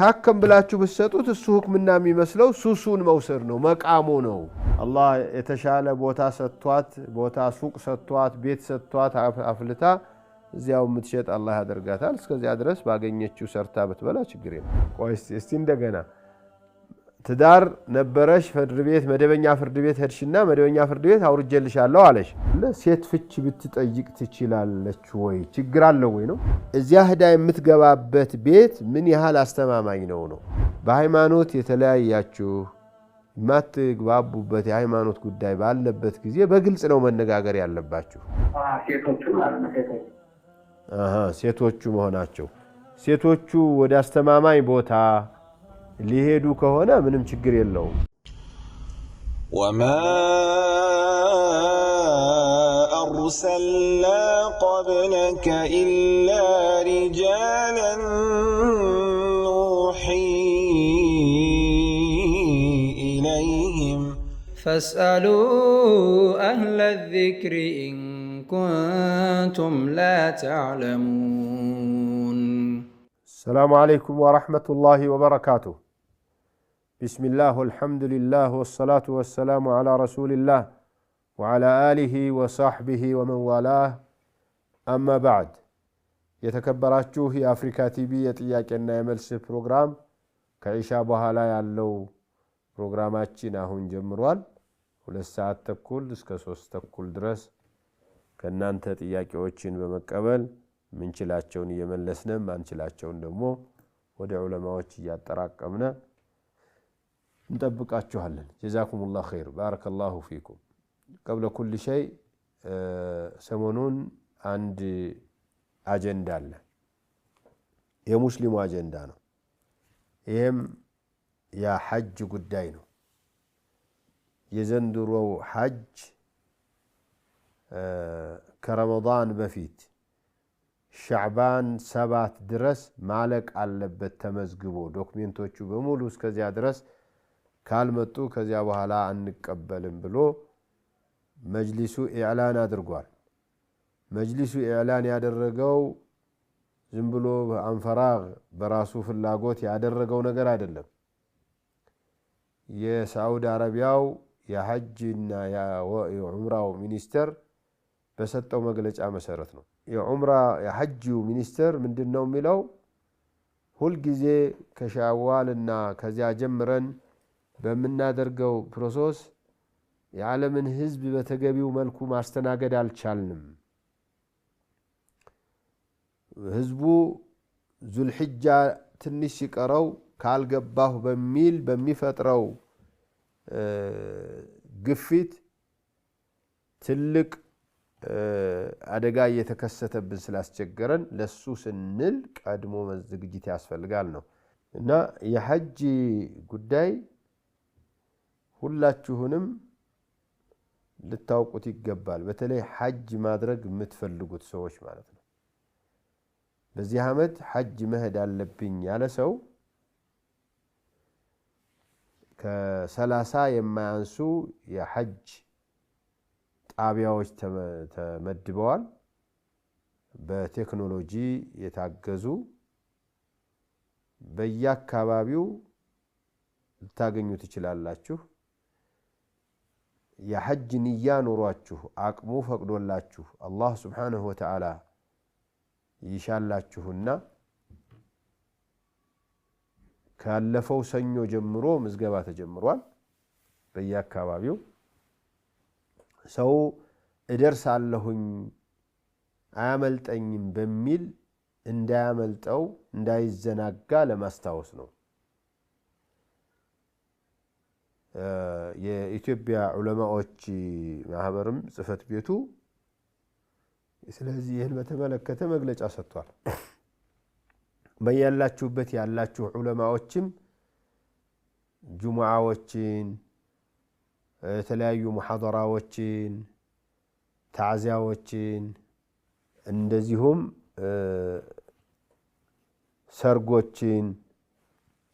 ታከም ብላችሁ በሰጡት እሱ ሁክምና የሚመስለው ሱሱን መውሰድ ነው መቃሙ ነው አላህ የተሻለ ቦታ ሰጥቷት ቦታ ሱቅ ሰጥቷት ቤት ሰጥቷት አፍልታ እዚያው ምትሸጥ አላህ ያደርጋታል እስከዚያ ድረስ ባገኘችው ሰርታ በትበላ ችግር የለም ቆይስ እስቲ እንደገና ትዳር ነበረሽ ፍርድ ቤት መደበኛ ፍርድ ቤት ሄድሽና መደበኛ ፍርድ ቤት አውርጀልሻለሁ አለሽ ለሴት ፍች ብትጠይቅ ትችላለች ወይ ችግር አለው ወይ ነው እዚያ ሄዳ የምትገባበት ቤት ምን ያህል አስተማማኝ ነው በሃይማኖት የተለያያችሁ ማትግባቡበት የሃይማኖት ጉዳይ ባለበት ጊዜ በግልጽ ነው መነጋገር ያለባችሁ ሴቶቹ መሆናቸው ሴቶቹ ወደ አስተማማኝ ቦታ ሊሄዱ ከሆነ ምንም ችግር የለውም وما أرسلنا قبلك إلا رجالا نوحي إليهم فاسألوا أهل الذكر إن كنتم لا تعلمون السلام عليكم ورحمة الله وبركاته بسم الله والحمد لله والصلاة والسلام على رسول الله وعلى آله وصحبه ومن والاه أما بعد يتكبراتشوه يا أفريكا تي بي يتياكينا يملس بروغرام كعيشا بحالا يالو بروغراماتشينا هون جمروال ولساعة تكول اسكسوس تكول درس كنان تياكيوچين بمكابل ምንችላቸውን እየመለስን ማንችላቸውን ደግሞ ወደ ዑለማዎች ያጠራቀምና እንጠብቃችኋለን ጀዛኩሙላህ ኸይር ባረከላሁ ፊኩም قبل كل شيء ሰሞኑን አንድ አጀንዳ አለ የሙስሊሙ አጀንዳ ነው ይሄም ያ ሐጅ ጉዳይ ነው የዘንድሮው ሐጅ ከረመዳን በፊት ሻዕባን 7 ድረስ ማለቅ አለበት ተመዝግቦ ዶክመንቶቹ በሙሉ እስከዚያ ድረስ ካልመጡ ከዚያ በኋላ አንቀበልም ብሎ መጅሊሱ ኢዕላን አድርጓል መጅሊሱ ኢዕላን ያደረገው ዝም ብሎ አንፈራግ በራሱ ፍላጎት ያደረገው ነገር አይደለም የሳዑዲ አረቢያው የሐጅና የዑምራው ሚኒስተር በሰጠው መግለጫ መሰረት ነው የዑምራ የሐጅ ሚኒስተር ምንድነው የሚለው ሁሉ ጊዜ ከሻዋልና ከዚያ ጀምረን በመናደርገው ፕሮሰስ የዓለምን ህዝብ በተገቢው መልኩ ማስተናገድ አልቻልንም ህዝቡ ዙልሂጃ ትንሽ ሲቀረው ካልገባሁ በሚል በሚፈጥረው ግፊት ትልቅ አደጋ እየተከሰተብን ስላስቸገረን ለሱ ስንል ቀድሞ ዝግጅት ያስፈልጋል ነው እና የሐጅ ጉዳይ ሁላችሁንም ልታውቁት ይገባል በተለይ ሐጅ ማድረግ የምትፈልጉት ሰዎች ማለት ነው በዚህ አመት ሐጅ መሄድ አለብኝ ያለ ሰው ከ30 የማያንሱ የሐጅ ጣቢያዎች ተመድበዋል በቴክኖሎጂ የታገዙ በየአካባቢው ልታገኙት ይችላልላችሁ የሐጅ ንያ ኑሯችሁ አቅሙ ፈቅዶላችሁ አላህ Subhanahu Wa Ta'ala ይሻላችሁና ካለፈው ሰኞ ጀምሮ ምዝገባ ተጀምሯል በየአካባቢው ሰው እደርሳለሁኝ አያመልጠኝም በሚል እንዳያመልጠው እንዳይዘናጋ ለማስታወስ ነው የኢትዮጵያ ዑለማዎች ማህበርም ጽፈት ቤቱ ስለዚህ ይህን በተመለከተ መግለጫ ሰጥቷል በያላችሁበት ያላችሁ ዑለማዎችም ጁሙዓዎችን የተለያዩ ሙሐደራዎችን ታዕዚያዎችን እንደዚሁም ሰርጎችን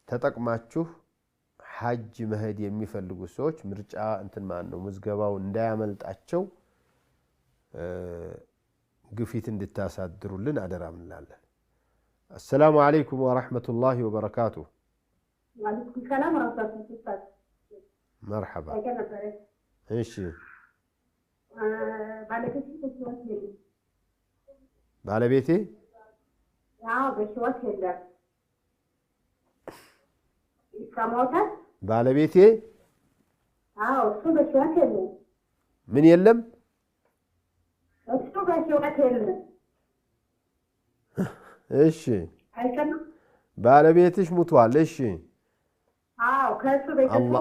ተጠቅማችሁ ሐጅ መሄድ የሚፈልጉ ሰዎች ምርጫ እንትን ማን ነው ምዝገባው እንዳያመልጣቸው ግፊት እንድታሳድሩልን አደራ እንላለን። السلام عليكم ورحمة الله وبركاته وعليكم السلام ورحمة الله وبركاته. مرحبا. እሺ ባለቤቴ በሽወት የለም ይሰማዎታል? ባለቤቴ እሱ በሽወት የለም። ምን የለም? እሱ በሽወት የለም። እሺ ባለቤትሽ ሙቷል? እሺ ከእሱ ቤተሰብ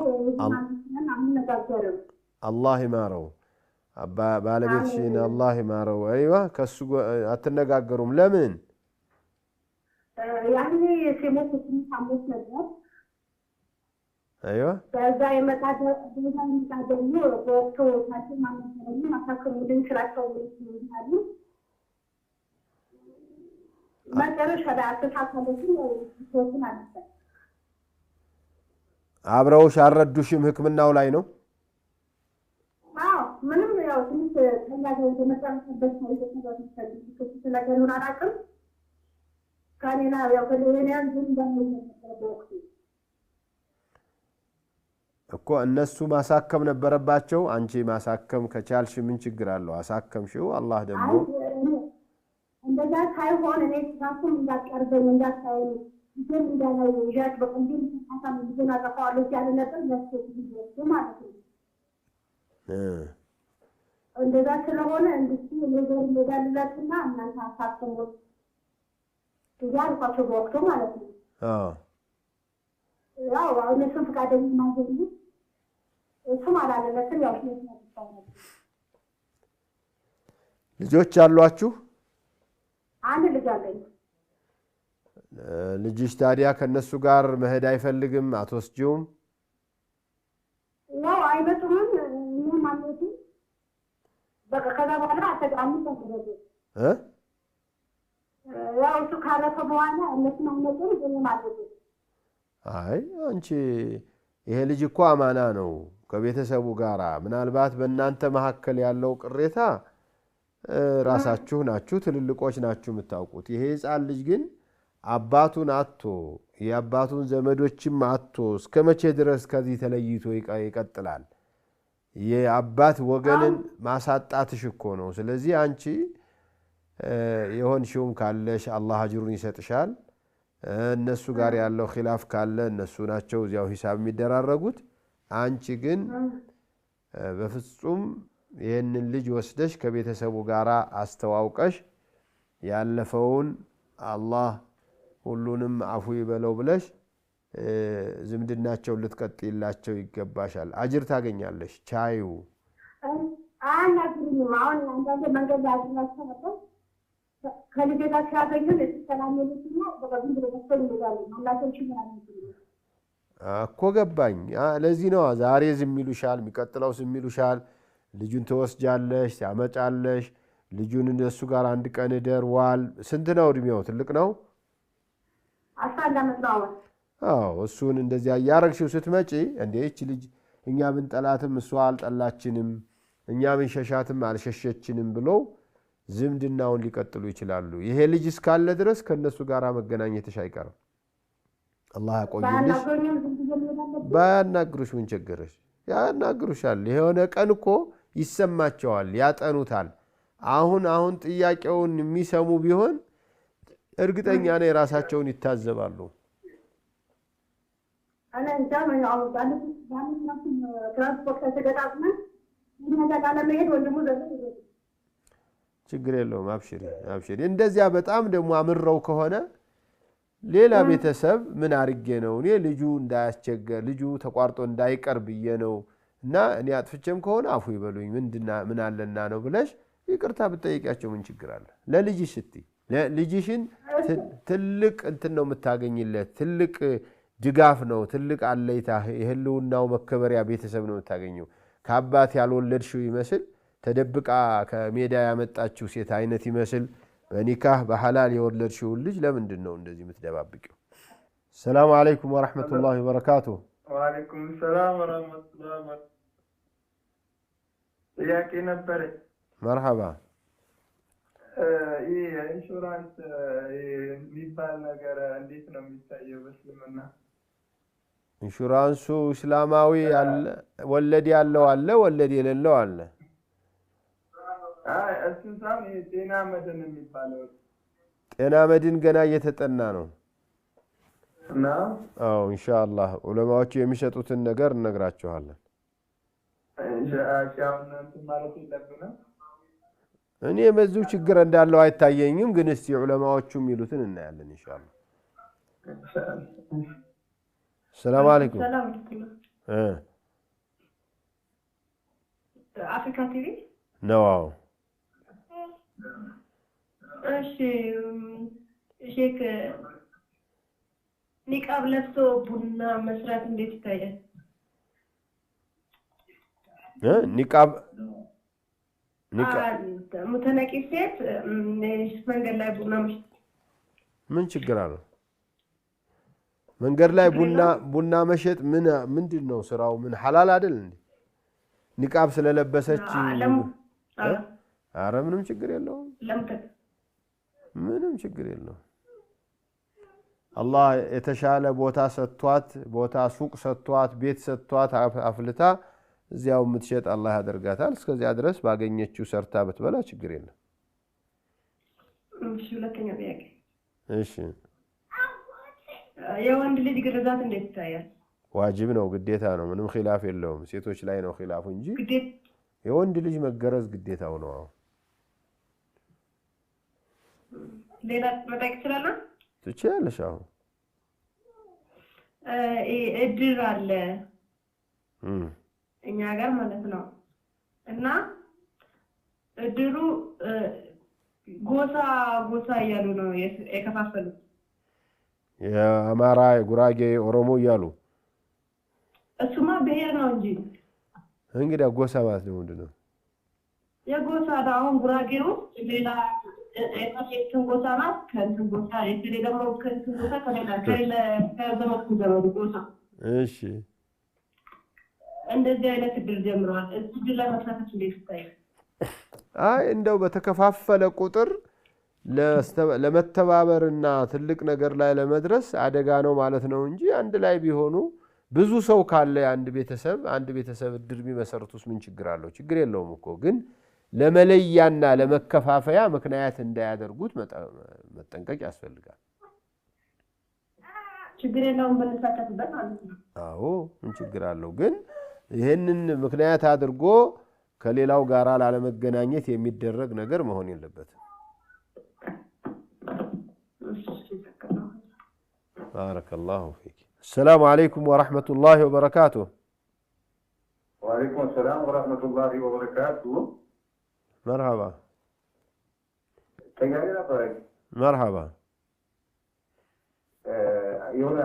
አንነጋገርም። አላህ ይማረው ባለቤትሽን አላህ ይማረው። አይዋ ከሱ አትነጋገሩም? ለምን? ያኔ ሲሞት ሲሞት ነበር። አይዋ በዛ የመጣ ደግሞ በወቅቱ ታችን ማነገረኝ ማሳከሙልን ስራቸው ይላሉ። መጨረሻ ላይ አስተሳሰለችን ሰዎችን አለፈ። አብረውሽ አልረዱሽም? ህክምናው ላይ ነው? ምንም ያው ትንሽ ተኛገው ተመጣጣበት ነው የተሰራው ስለገሩን አላውቅም። ካኔና ያው ከሌላም ግን በወቅቱ እኮ እነሱ ማሳከም ነበረባቸው። አንቺ ማሳከም ከቻልሽ ምን ችግር አለው? አሳከምሽው። አላህ ደግሞ እንደዛ ሳይሆን እኔ ታስም እንዳቀርበኝ እንዳታየኝ ግን እንዳለው ይያት በቀንዲም ታሳም እንደና ተፋዋለ ያለ ነበር ለሱ ማለት ነው። እንደዛ ስለሆነ እንድትይ ነገር እንደዳለላትና እናንተ አሳክሙት ያልኳቸው በወቅቱ ማለት ነው። ያው እነሱም ፈቃደኛ ማገኙ እሱም አላለለትም። ያው ልጆች አሏችሁ? አንድ ልጅ አለኝ። ልጅሽ ታዲያ ከነሱ ጋር መሄድ አይፈልግም? አትወስጂውም? ያው አይመጡም። ምን ማለት ነው? በቃ ከዛ በኋላ አተጋሚ ተደረገ። ያው እሱ ካለፈ በኋላ እነሱ ማመጡም ግን ማለት ነው። አይ አንቺ ይሄ ልጅ እኮ አማና ነው ከቤተሰቡ ጋራ። ምናልባት በእናንተ መካከል ያለው ቅሬታ ራሳችሁ ናችሁ፣ ትልልቆች ናችሁ የምታውቁት። ይሄ ሕፃን ልጅ ግን አባቱን አጥቶ የአባቱን ዘመዶችም አጥቶ እስከ መቼ ድረስ ከዚህ ተለይቶ ይቀጥላል? የአባት ወገንን ማሳጣትሽ እኮ ነው። ስለዚህ አንቺ የሆንሽውም ካለሽ አላህ አጅሩን ይሰጥሻል። እነሱ ጋር ያለው ኺላፍ ካለ እነሱ ናቸው እዚያው ሂሳብ የሚደራረጉት። አንቺ ግን በፍጹም ይህንን ልጅ ወስደሽ ከቤተሰቡ ጋር አስተዋውቀሽ ያለፈውን አላህ ሁሉንም አፉ ይበለው ብለሽ ዝምድናቸውን ልትቀጥይላቸው ይገባሻል። አጅር ታገኛለሽ። ቻዩ አናግሩኝም። አሁን አንዳንድ መንገድ ላይ አድርጋቸው ከልጄ ጋር ሲያገኙን ሰላም ይሉትና በቀዝም ብሎ ተሰው ይላሉ። አላቸው ይችላል እኮ ገባኝ። ለዚህ ነው ዛሬ ዝም ይሉሻል፣ የሚቀጥለው ዝም ይሉሻል። ልጁን ትወስጃለሽ፣ ታመጫለሽ። ልጁን እነሱ ጋር አንድ ቀን ደርዋል። ስንት ነው እድሜው? ትልቅ ነው? 11 ዓመት ነው። እሱን እንደዚያ እያረግሽው ስትመጪ እንዴ እቺ ልጅ እኛ ብንጠላትም እሷ አልጠላችንም፣ እኛ ብንሸሻትም አልሸሸችንም ብለው ዝምድናውን ሊቀጥሉ ይችላሉ። ይሄ ልጅ እስካለ ድረስ ከነሱ ጋር መገናኘትሽ አይቀርም። አላህ ያቆይልሽ። ባያናግሩሽ ምን ቸገረሽ? ያናግሩሻል። የሆነ ቀን እኮ ይሰማቸዋል፣ ያጠኑታል። አሁን ጥያቄውን የሚሰሙ ቢሆን እርግጠኛ ነኝ ራሳቸውን ይታዘባሉ። انا انتم ያው ትራንስፖርት ተገጣጥመን ይነጋጋለ መሄድ ወንድሙ ዘለ ችግር የለውም። አብሽሪ። እንደዚያ በጣም ደግሞ አምረው ከሆነ ሌላ ቤተሰብ ምን አርጌ ነው እኔ ልጁ እንዳያስቸገር ልጁ ተቋርጦ እንዳይቀር ብዬ ነው እና እኔ አጥፍቼም ከሆነ አፉ ይበሉኝ ምን አለና ነው ብለሽ ይቅርታ ብትጠይቂያቸው ምን ችግር አለ? ለልጅሽ ስትይ ልጅሽን ትልቅ እንትን ነው የምታገኝለት፣ ትልቅ ድጋፍ ነው፣ ትልቅ አለይታ የህልውናው መከበሪያ ቤተሰብ ነው የምታገኘው። ከአባት ያልወለድሽው ይመስል ተደብቃ ከሜዳ ያመጣችው ሴት አይነት ይመስል በኒካህ በሐላል የወለድሽው ልጅ ለምንድን ነው እንደዚህ የምትደባብቂው? ሰላም አለይኩም ወራህመቱላሂ ወበረካቱ። ወአለይኩም ሰላም ወራህመቱላሂ ወበረካቱ። ጥያቄ ነበር። መርሐባ። ይሄ ኢንሹራንስ የሚባል ነገር እንዴት ነው የሚታየው በእስልምና? ኢንሹራንሱ እስላማዊ አለ ወለድ ያለው አለ ወለድ የሌለው አለ እሱን ሳይሆን ጤና መድን የሚባለው ጤና መድን ገና እየተጠና ነው እና አዎ ኢንሻአላህ ዑለማዎቹ የሚሰጡትን ነገር እነግራችኋለን ኢንሻአላህ እንትን ማለት ይለብና እኔ በዚሁ ችግር እንዳለው አይታየኝም ግን እስቲ ዑለማዎቹ የሚሉትን እናያለን ኢንሻአላህ ሰላም አለይኩም ሰላም አፍሪካ ቲቪ ነው እሺ ሼክ ኒቃብ ለብሶ ቡና መስራት እንዴት ይታያል ኒቃብ ሙተነቂብ ሴት መንገድ ላይ ቡና ምን ችግር አለው መንገድ ላይ ቡና መሸጥ ምንድነው ስራው ምን ሐላል አይደል እንዴ ኒቃብ ስለለበሰች አረ ምንም ችግር የለውም ምንም ችግር የለውም አላህ የተሻለ ቦታ ሰጥቷት ቦታ ሱቅ ሰጥቷት ቤት ሰጥቷት አፍልታ እዚያው የምትሸጥ አላህ ያደርጋታል እስከዚያ ድረስ ባገኘችው ሰርታ ብትበላ ችግር የለም እሺ ሁለተኛ ጥያቄ እሺ የወንድ ልጅ ግርዛት እንዴት ይታያል ዋጅብ ነው ግዴታ ነው ምንም ኺላፍ የለውም ሴቶች ላይ ነው ኺላፉ እንጂ የወንድ ልጅ መገረዝ ግዴታው ነው ሌላ መጠየቅ ይችላል ትችያለሽ አሁን እድር አለ እኛ ጋር ማለት ነው እና እድሩ ጎሳ እያሉ ነው የከፋፈሉት የአማራ ጉራጌ ኦሮሞ እያሉ እሱማ ብሄር ነው እንጂ እንግዲህ ጎሳ ማለት ነው ምንድነው የጎሳ አሁን ጉራጌው ሌላ የታችሁን ጎሳ ናት ከእንትን ጎሳ የትሌ ደግሞ ከእንትን ጎሳ ከሌላ ከዘመዱ ጎሳ እሺ እንደዚህ አይነት እድል ጀምረዋል እዚህ ላይ መስራታችን እንዴት ይታያል አይ እንደው በተከፋፈለ ቁጥር ለመተባበርና ትልቅ ነገር ላይ ለመድረስ አደጋ ነው ማለት ነው እንጂ አንድ ላይ ቢሆኑ ብዙ ሰው ካለ አንድ ቤተሰብ እድር ቢመሰርቱስ ምን ችግር አለው ችግር የለውም እኮ ግን ለመለያና ለመከፋፈያ ምክንያት እንዳያደርጉት መጠንቀቅ ያስፈልጋል ችግር የለውም በነሳከበት ማለት ነው አዎ ምን ችግር አለው ግን ይሄንን ምክንያት አድርጎ ከሌላው ጋራ ላለመገናኘት የሚደረግ ነገር መሆን የለበትም بارك الله فيك السلام عليكم ورحمة الله وبركاته وعليكم السلام ورحمة الله وبركاته مرحبا تجارينا طيب مرحبا يقول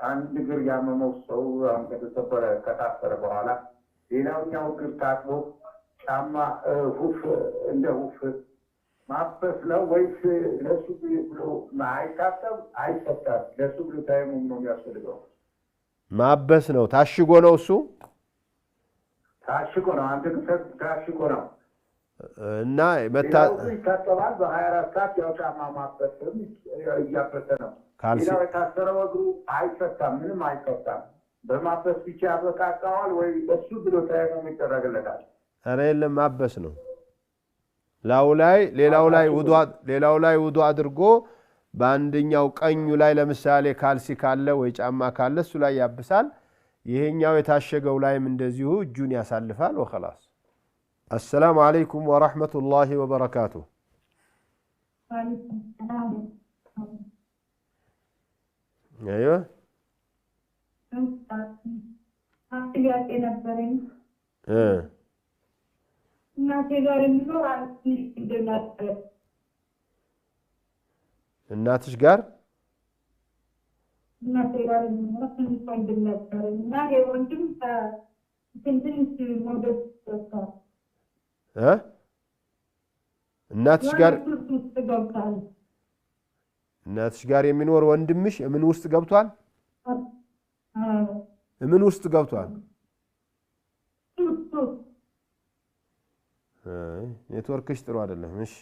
عندك رجال موصو عم كتسبر كتاثر بحالا هنا ونياو كرتاكو كاما هوف عنده هوف ما بس لو ويس لسه بيقولوا معي كاتب عاي ستات لسه بيقولوا تايم منهم ياسلقوا ما بس ነው ታሽጎ ነው እሱ ታሽጎ ነው አንተ ታሽጎ ነው እና ይታጠባል በ24 ሰዓት ያው ጫማ ማበስም እያበሰ ነው ካልሲ የታሰረው እግሩ አይፈታም ምንም አይፈታም በማበስ ብቻ ያበቃቃዋል ወይ እሱ ብሎ ታይም የሚደረግለታል አረ የለም ማበስ ነው ሌላው ላይ ውዱ አድርጎ በአንደኛው ቀኙ ላይ ለምሳሌ ካልሲ ካለ ወይ ጫማ ካለ እሱ ላይ ያብሳል ይሄኛው የታሸገው ላይም እንደዚሁ እጁን ያሳልፋል ወخلاص السلام عليكم ورحمة الله وبركاته وعليكم السلام ايوه ጥያቄ ነበረኝ እናቴ ጋር የሚኖር አንድ ልጅ ነበር እናትሽ ጋር እናቴ ጋር የሚኖር ትንሽ ወንድም ነበር እና የወንድም ትንሽ ሞዴል ወጥቷል እናትሽ ጋር የሚኖር ወንድምሽ ምን ውስጥ ገብቷል ምን ውስጥ ገብቷል ኔትወርክሽ ጥሩ አይደለም እሺ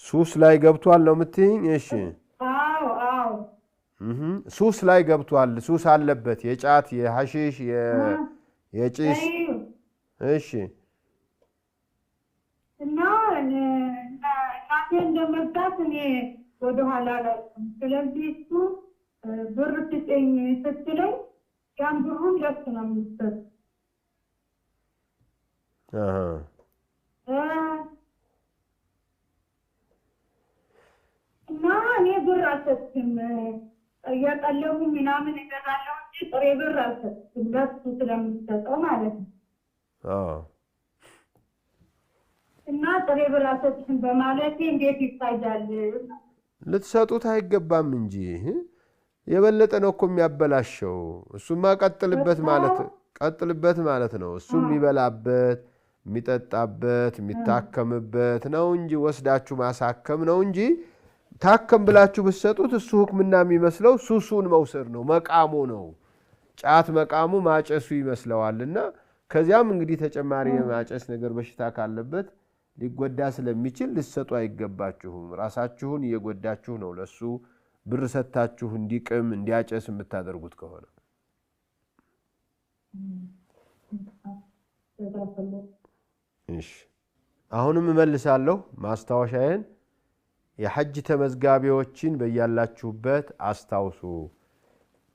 ሱስ ላይ ገብቷል ነው የምትይኝ? እሺ አዎ ሱስ ላይ ገብቷል። ሱስ አለበት፣ የጫት የሐሺሽ የጭስ። እሺ እና እናቴ እንደመጣት እኔ ወደኋላ ላይ ስለዚህ እሱ ብር ስጠኝ ስትለኝ ያን ብሩን ለሱ ነው የምትሰጥ እና እኔ ብር አልሰጥም እያጠለቡ ምናምን እገዛለሁ እንጂ ጥሬ ብር አልሰጥም ለሱ ስለምትሰጠው ማለት ነው። እና ጥሬ ብር አልሰጥም በማለቴ እንዴት ይታያል? ልትሰጡት አይገባም እንጂ የበለጠ ነው እኮ የሚያበላሸው። እሱማ ቀጥልበት ማለት ነው። እሱ የሚበላበት የሚጠጣበት የሚታከምበት ነው እንጂ ወስዳችሁ ማሳከም ነው እንጂ ታከም ብላችሁ ብትሰጡት እሱ ህክምና የሚመስለው ሱሱን መውሰድ ነው፣ መቃሙ ነው። ጫት መቃሙ ማጨሱ ይመስለዋልና ከዚያም እንግዲህ ተጨማሪ የማጨስ ነገር በሽታ ካለበት ሊጎዳ ስለሚችል ልትሰጡ አይገባችሁም። ራሳችሁን እየጎዳችሁ ነው ለሱ ብር ሰጥታችሁ እንዲቅም እንዲያጨስ የምታደርጉት ከሆነ። እሺ አሁንም እመልሳለሁ ማስታወሻዬን። የሐጅ ተመዝጋቢዎችን በያላችሁበት አስታውሱ።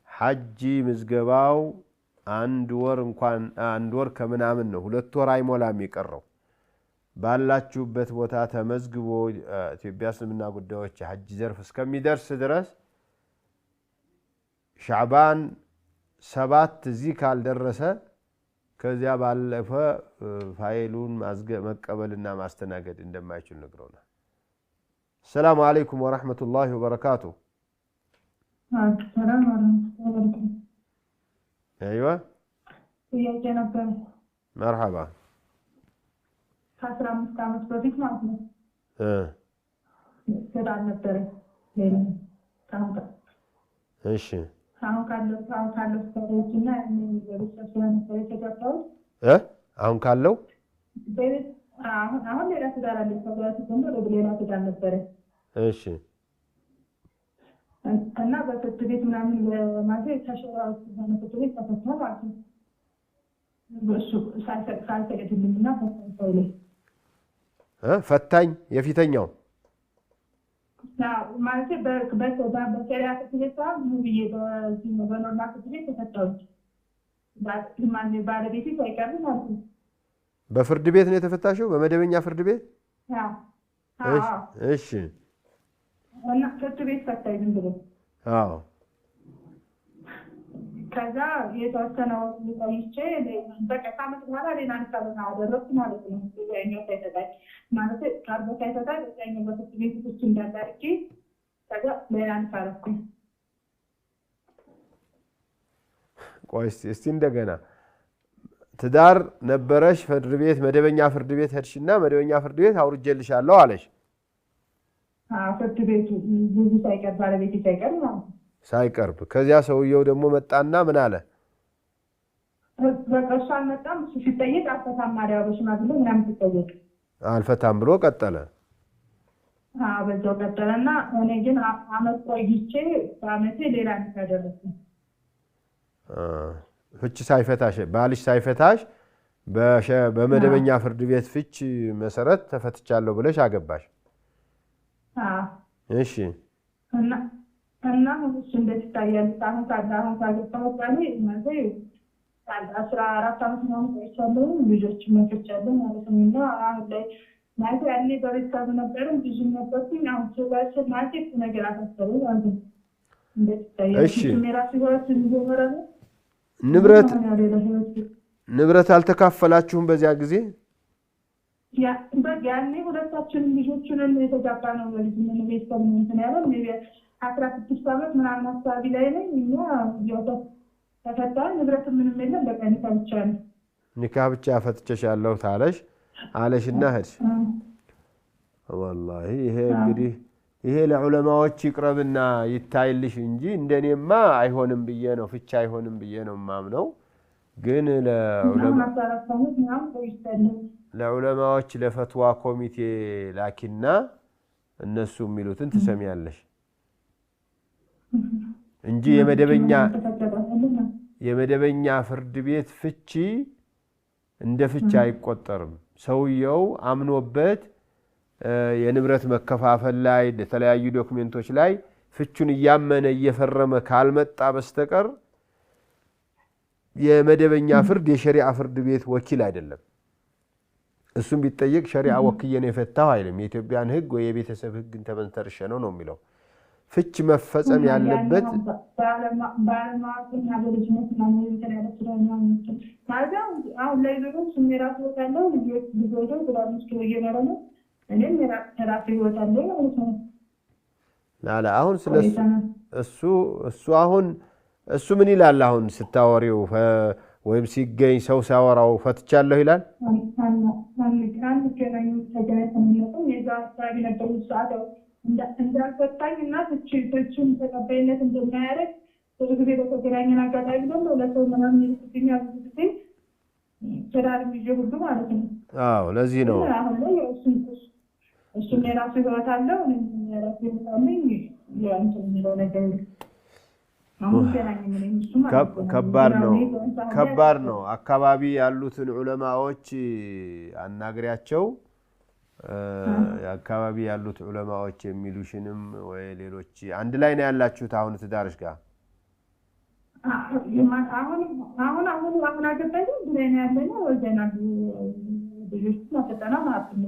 ሐጅ ምዝገባው አንድ ወር ከምናምን ነው፣ 2 ወር አይሞላም የቀረው። ባላችሁበት ቦታ ተመዝግቦ ኢትዮጵያ እስልምና ጉዳዮች የሐጅ ዘርፍ እስከሚደርስ ድረስ ሻዕባን 7 እዚህ ካልደረሰ ከዚያ ባለፈ ፋይሉን መቀበልና ማስተናገድ እንደማይችል ነግረውናል። السلام عليكم ورحمة الله وبركاته. السلام ورحمة الله وبركاته. أيوة. يا جناب. مرحبا. خسر مستعمل بفيك معنا. كده عنا بتري. كم. إيش؟ هون كله سريتنا إني بيشوفون سريت كده. هون كله؟ አሁን ሌላ ትዳር አለኝ ተብሏት ደግሞ ሌላ ትዳር ነበረ። እሺ እና በፍርድ ቤት ምናምን ለማለት ተሸራው ሲሆን ፍርድ ቤት ተፈታ ማለት ነው። በሱ ሳይሰግድልኝና ፈታኝ ላይ ፈታኝ የፊተኛው ማለት በሸሪዓ ፍርድ ቤት ብዬ በዚህ በኖርማል ፍርድ ቤት ተፈታሁኝ። ባለቤቴ ሳይቀር ማለት ነው። በፍርድ ቤት ነው የተፈታሽው? በመደበኛ ፍርድ ቤት? እሺ እና ፍርድ ቤት ፈታኝ ዝም ብሎ። ከዛ የተወሰነው ቆይቼ በቃ ከዓመት በኋላ ሌላ ንሳበና አደረግኩ ማለት ነው። ኛው ሳይፈታኝ ማለት ቀርቦ ሳይፈታኝ ኛው በፍርድ ቤት ውስጥ እንዳዳርጌ ከዛ ሌላ ንሳረኩኝ። ቆይ እስቲ እንደገና ትዳር ነበረሽ፣ ፍርድ ቤት መደበኛ ፍርድ ቤት ሄድሽና መደበኛ ፍርድ ቤት አውርጄልሻለሁ አለሽ። ፍርድ ቤቱ ብዙ ሳይቀር ባለቤቴ ሳይቀር ማለት ሳይቀርብ ከዚያ ሰውየው ደግሞ መጣና ምን አለ? በቃ እሱ አልመጣም። እሱ ሲጠየቅ አልፈታም አለ። በሽማግሌ ምናምን ሲጠየቅ አልፈታም ብሎ ቀጠለ። በዛው ቀጠለና እኔ ግን ዓመት ቆይቼ በዓመቴ ሌላ ያደረኩ ፍች ሳይፈታሽ ባልሽ ሳይፈታሽ በመደበኛ ፍርድ ቤት ፍች መሰረት ተፈትቻለሁ ብለሽ አገባሽ። እሺ እና እሱ እንዴት ይታያል? አሁን ካገባሁ በኋላ ማለት 14 ዓመት ነው ቆይቻለሁ። ልጆች መጥቻለሁ ማለት ነው። እና አሁን ላይ ማለት ያኔ በቤተሰብ ነበርም ብዙ ነበርኩኝ። አሁን ሰባሽ ማለት ነገር አፈሰሩ ማለት ነው። እንዴት ይታያል? እሺ ምራፍ ይወት እንደሆነ ንብረት አልተካፈላችሁም በዚያ ጊዜ? ያኔ ሁለታችንም ልጆቹን የተጋባ ነው። ልጅምን ቤተሰብ እንትን ያለው 16 ዓመት ምናምን አካባቢ ላይ ነኝ እና ተፈታ። ንብረት ምንም የለም። በቃ ኒካ ብቻ ነው። ኒካ ብቻ ፈትቼሻለሁ ታለሽ አለሽና ሄድሽ። ወላሂ ይሄ እንግዲህ ይሄ ለዑለማዎች ይቅረብና ይታይልሽ እንጂ እንደኔማ አይሆንም ብዬ ነው ፍቻ አይሆንም ብዬ ነው ማምነው። ግን ለዑለማዎች ለፈትዋ ኮሚቴ ላኪና እነሱ የሚሉትን ትሰሚያለሽ እንጂ የመደበኛ ፍርድ ቤት ፍቺ እንደ ፍቺ አይቆጠርም ሰውየው አምኖበት የንብረት መከፋፈል ላይ የተለያዩ ዶክመንቶች ላይ ፍቹን ያመነ እየፈረመ ካልመጣ በስተቀር የመደበኛ ፍርድ የሸሪዓ ፍርድ ቤት ወኪል አይደለም እሱም ቢጠየቅ ሸሪዓ ወኪል ነው የፈታው አይልም የኢትዮጵያን ህግ ወይ የቤተሰብ ህግን ተመንተርሸ ነው የሚለው ፍች መፈጸም ያለበት ባለማወቅና በልጅነት ማን የተናደደ ስለሆነ ማለት አሁን ላይ ደግሞ ስሜራቱ ወጣለው ልጆቹ ትራንስ ከየነረ ነው እኔም ራሴ ወጣለው ማለት ነው ላላ አሁን ስለሱ እሱ ምን ይላል አሁን ስታወሪው ወይም ሲገኝ ሰው ሲያወራው ፈትቻለሁ ይላል አንድ ገናኝ ተገናኝተን የዛ አሳቢ ነበር ሰዓት እንዳልፈታኝና ፍቺውን ተቀባይነት እንደማያደርግ ብዙ ጊዜ በተገናኘን አጋጣሚ ደግሞ ለሰው ምናምን ይልክኛል ብዙ ጊዜ ትዳር ይዤ ሁሉ ማለት ነው አዎ ለዚህ ነው አሁን ላይ እሱም የራሱ ህይወት አለው እኔም የራሱ ህይወት አለኝ ያንተም የሚለው ነገር ከባድ ነው አካባቢ ያሉትን ዑለማዎች አናግሪያቸው የአካባቢ ያሉት ዑለማዎች የሚሉሽንም ወይ ሌሎች አንድ ላይ ነው ያላችሁት አሁን ትዳርሽ ጋር አሁን አገባኝ ብለን ያለነው ወደናል ልጆች ማፈጠና ማለት ነው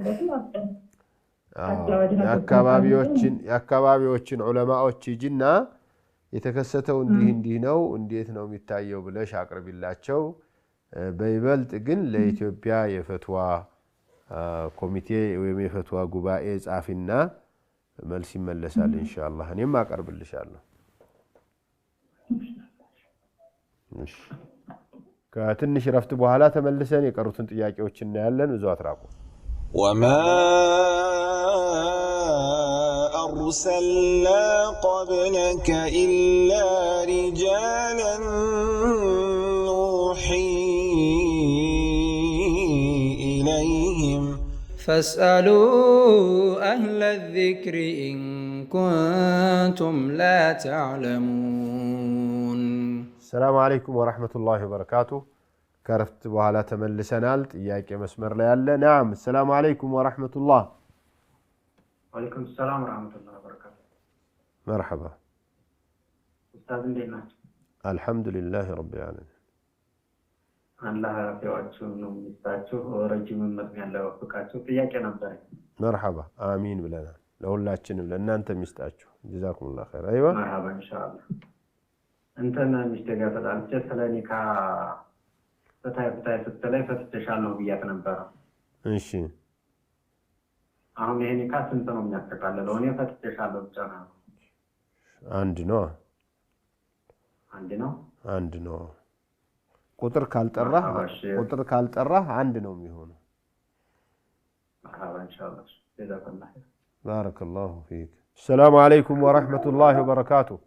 የአካባቢዎችን ዑለማዎች ይጅና የተከሰተው እንዲህ ነው እንዴት ነው የሚታየው ብለሽ አቅርቢላቸው በይበልጥ ግን ለኢትዮጵያ የፈትዋ ኮሚቴ ወይም የፈትዋ ጉባኤ ጻፊና መልስ ይመለሳል ኢንሻአላህ እኔም አቀርብልሻለሁ እሺ ከትንሽ ረፍት በኋላ ተመልሰን የቀሩትን ጥያቄዎች እናያለን ብዙ አትራቁ وما أرسلنا قبلك إلا رجالا نوحي إليهم فاسألوا أهل الذكر إن كنتم لا تعلمون السلام عليكم ورحمة الله وبركاته كرفت بحالة تملسنال إياك مسمر ليالله نعم السلام عليكم ورحمة الله وعليكم السلام ورحمة الله وبركاته مرحبا أستاذ لينا الحمد لله رب العالمين الله يوفقكم ويستاችሁ ረጅም መስሚያ ለወፍቃችሁ ጥያቄ ነበር مرحبا آمين ብለናል ለሁላችንም ለእናንተም ይስጣችሁ جزاكم الله خير ايوه مرحبا ان شاء الله እንተና ሚስተጋር ተጣልቼ ስለኒካ ፈታይ ስትለይ ፈትተሻለሁ ብያት ነበር እሺ አሁን ይሄ ኒካ ስንት ነው የሚያጠቃልለው እኔ ፈትተሻለሁ ብቻ ነው አንድ ነው ቁጥር ካልጠራህ አንድ ነው የሚሆነው مرحبا ان شاء الله جزاك الله خير بارك الله فيك السلام عليكم ورحمة الله وبركاته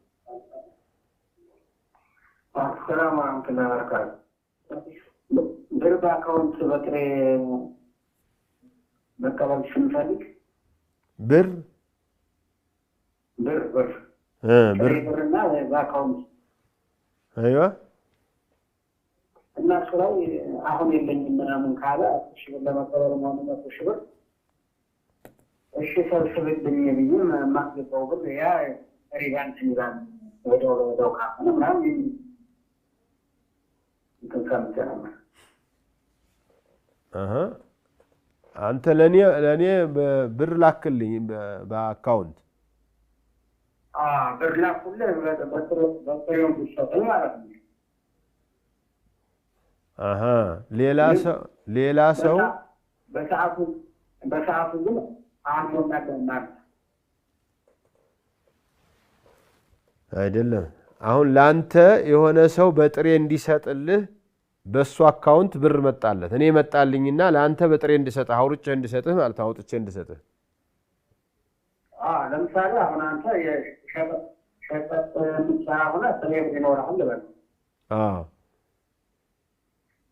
السلام ورحمة الله وبركاته درب أكاونت بكري مكابل شنفالك بر برنا بأكاونت أيوة الناس راي أهم اللي من كذا شغل لما قرروا ما من شغل الشيء سبب الدنيا بيجون ما يبغوا يا ريان سنيران ودو كافنا منام አንተ ለኔ ብር ላክልኝ በአካውንት ብር ላክልኝ በጥሬው ቢሰጠኝ ማለት ነው ሌላ ሰው በሰዓቱ ግን አሁን ማለት አይደለም አሁን ላንተ የሆነ ሰው በጥሬ እንዲሰጥልህ በሱ አካውንት ብር መጣለት እኔ መጣልኝና ላንተ በጥሬ እንድሰጥህ አውርቼ እንድሰጥህ ማለት አውጥቼ እንድሰጥህ ለምሳሌ አሁን አንተ የሸቀጥ ምሳሌ ሆነ ጥሬ ይኖርሃል በል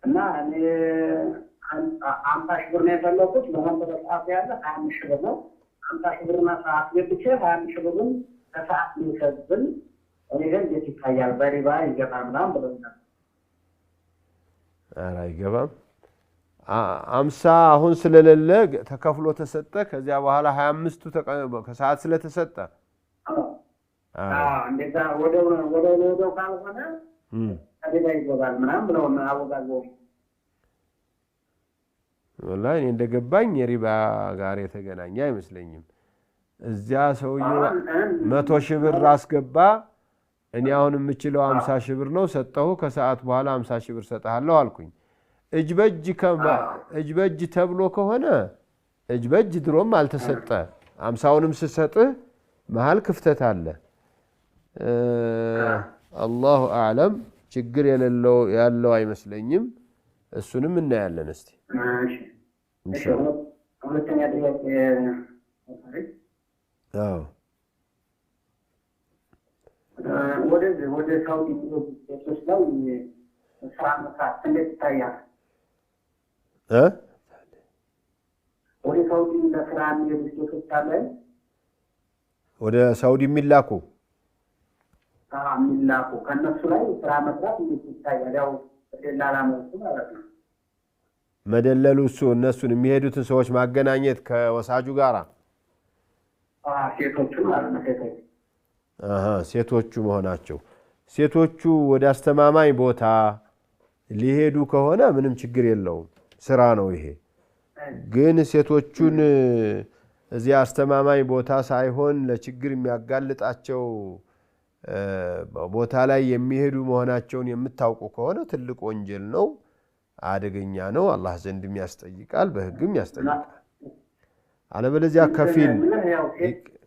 እና እኔ 50 ሺህ ብር ነው የፈለኩት ለአንተ በሰዓት ያለ 25 ሺህ ብር ነው 50 ሺህ ብርና ሰዓት ገብቼ 20 ሺህ ብሩን ከሰዓት ሊከብል እኔ ግን እንዴት ይታያል? በሪባ ይገባል ምናምን ብለውኛል። ኧረ አይገባም። 50 አሁን ስለሌለ ተከፍሎ ተሰጠ። ከዚያ በኋላ 25ቱ ከሰዓት ስለተሰጠ እንደዛ ወደው ካልሆነ ከሌላ ይገባል ምናምን ብለውና አወጋገው ወላሂ እኔ እንደገባኝ የሪባ ጋር የተገናኘ አይመስለኝም። እዚያ ሰውዬው 100 ሺህ ብር አስገባ። እኔ አሁን የምችለው 50 ሺህ ብር ነው ሰጠሁ። ከሰዓት በኋላ 50 ሺህ ብር ሰጣለሁ አልኩኝ። እጅ በእጅ ተብሎ ከሆነ እጅ በእጅ ድሮም አልተሰጠ። 50ውንም ስሰጥህ መሃል ክፍተት አለ። አላሁ አዕለም። ችግር ያለው አይመስለኝም። እሱንም እናያለን እስቲ ኢንሻአላህ። ሁለተኛ ጥያቄ ወደ ሳውዲ ቤቶች ላይ ስራ መስራት እንዴት ይታያል? ወደ ሳውዲ ለስራ የሚሄዱ ሴቶች አለ ወደ ሳውዲ የሚላኩ ከእነሱ ላይ ስራ መስራት እንዴት ይታያል? ያው ደላላ መልኩ ማለት ነው። መደለሉ እሱ እነሱን የሚሄዱትን ሰዎች ማገናኘት ከወሳጁ ጋራ ሴቶቹ ማለት ነው። ሴቶቹ መሆናቸው ሴቶቹ ወደ አስተማማኝ ቦታ ሊሄዱ ከሆነ ምንም ችግር የለውም፣ ስራ ነው ይሄ። ግን ሴቶቹን እዚያ አስተማማኝ ቦታ ሳይሆን ለችግር የሚያጋልጣቸው ቦታ ላይ የሚሄዱ መሆናቸውን የምታውቁ ከሆነ ትልቅ ወንጀል ነው፣ አደገኛ ነው። አላህ ዘንድም ያስጠይቃል፣ በህግም ያስጠይቃል። አለበለዚያ ከፊል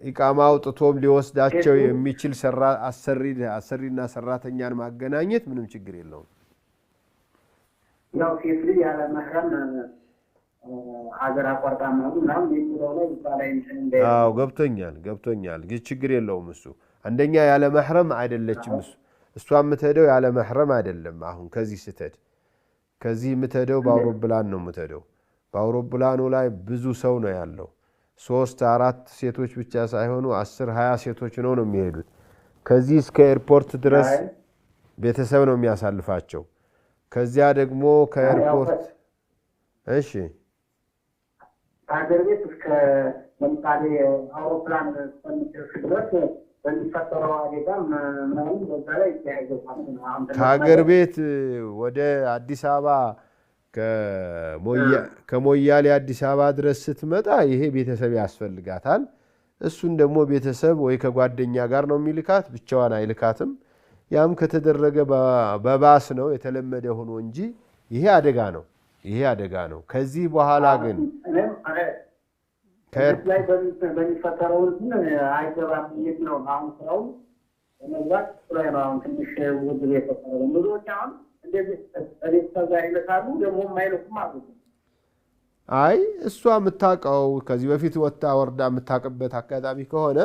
ኢቃማ አውጥቶም ሊወስዳቸው የሚችል አሰሪና ሰራተኛን ማገናኘት ምንም ችግር የለውም። ያው ሴት ልጅ ያለ መህረም ሀገር አቋርጣ ምናምን የሚለው ላይ ይባላል እንደ ገብቶኛል። ግን ችግር የለውም እሱ። አንደኛ ያለ መህረም አይደለችም እሷ የምትሄደው ያለ መህረም አይደለም። አሁን ከዚህ የምትሄደው በአውሮፕላን ነው የምትሄደው። በአውሮፕላኑ ላይ ብዙ ሰው ነው ያለው። 3-4 ሴቶች ብቻ ሳይሆኑ 10-20 ሴቶች ነው የሚሄዱት። ከዚህ እስከ ኤርፖርት ድረስ ቤተሰብ ነው የሚያሳልፋቸው። ከዚያ ደግሞ ከኤርፖርት ሀገር ቤት እስከ ለምሳሌ አውሮፕላን እስከሚደርስ ድረስ በሚፈጠረው አደጋ ምናምን በዛ ላይ ይተያይዘታል። ከሀገር ቤት ወደ አዲስ አበባ ከሞያሌ አዲስ አበባ ድረስ ስትመጣ ይሄ ቤተሰብ ያስፈልጋታል። እሱን ደግሞ ቤተሰብ ወይ ከጓደኛ ጋር ነው የሚልካት፣ ብቻዋን አይልካትም። ያም ከተደረገ በባስ ነው የተለመደ ሆኖ እንጂ ይሄ አደጋ ነው። ከዚህ በኋላ ግን ላይ በሚፈጠረው አይገባም ነው አሁን ስራው መግባት ላይ ነው። አሁን ትንሽ ውድብ የፈጠረ ብዙዎች አሁን ቤተሰብ ጋር ይልካሉ፣ ደግሞ የማይልኩም አሉ። አይ እሷ የምታውቀው ከዚህ በፊት ወጣ ወርዳ የምታውቅበት አጋጣሚ ከሆነ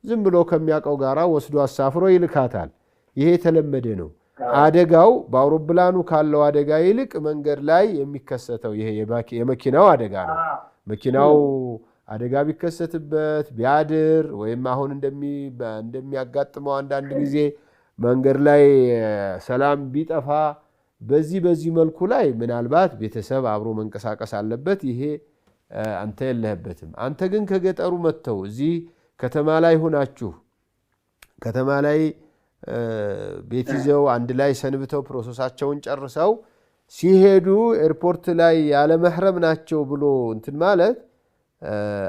ዝም ብሎ ከሚያውቀው ጋራ ወስዶ አሳፍሮ ይልካታል። ይሄ የተለመደ ነው። አደጋው በአውሮፕላኑ ካለው አደጋ ይልቅ መንገድ ላይ የሚከሰተው ይሄ የመኪናው አደጋ ነው። መኪናው አደጋ ቢከሰትበት ቢያድር ወይም አሁን እንደሚያጋጥመው አንዳንድ ጊዜ መንገድ ላይ ሰላም ቢጠፋ በዚህ መልኩ ላይ ምናልባት ቤተሰብ አብሮ መንቀሳቀስ አለበት። ይሄ አንተ የለህበትም። አንተ ግን ከገጠሩ መጥተው እዚህ ከተማ ላይ ሆናችሁ ከተማ ላይ ቤት ይዘው አንድ ላይ ሰንብተው ፕሮሰሳቸውን ጨርሰው ሲሄዱ ኤርፖርት ላይ ያለ መህረም ናቸው ብሎ እንትን ማለት